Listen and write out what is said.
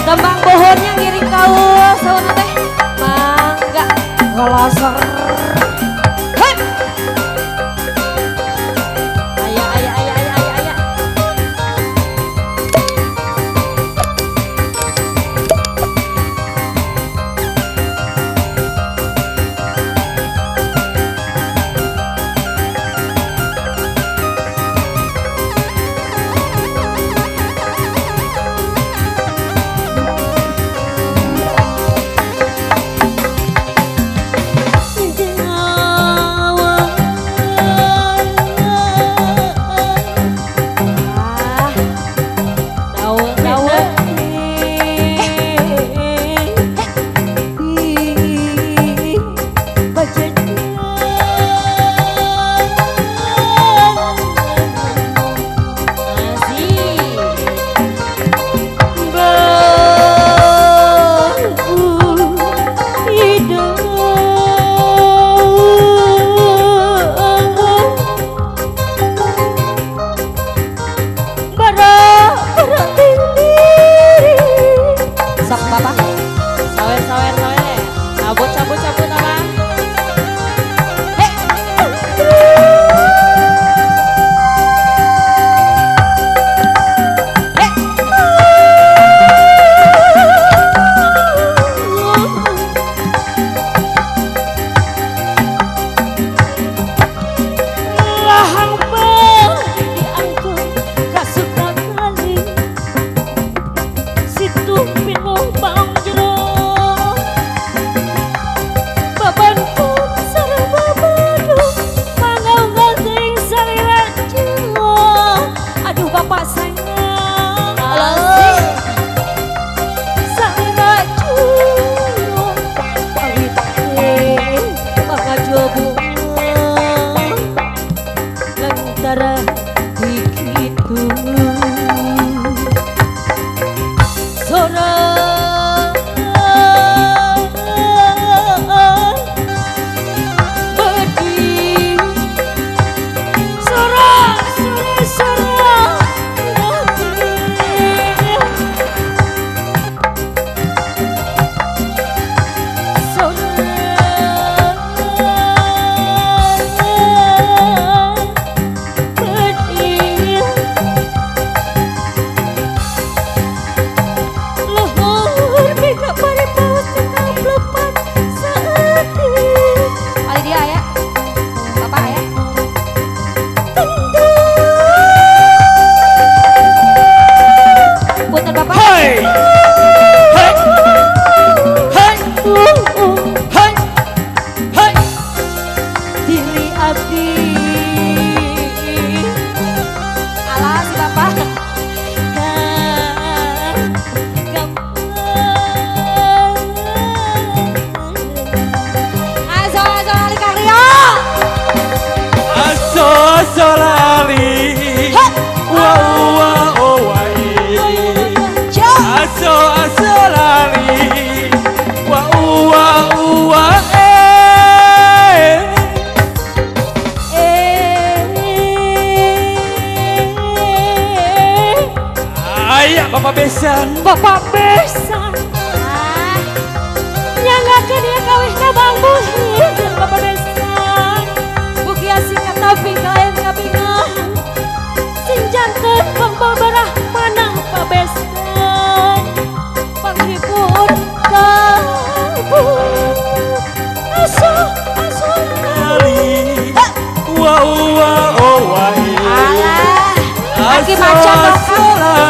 Tembang bohonnya ngiring kau sauna teh. Mangga golosor. Hei. Aya aya aya aya aya aya. Bapak besan. Bapak besan. Nyangakeun ieu kawihna Bang Muhyin Bapak besan. Bukia singkat tapi kalian kapingan. Sing janten Bang Babarah manang Pak besan. Panghibur kamu. Aso kali. Wow wow oh wai. Alah. Aki macan dong.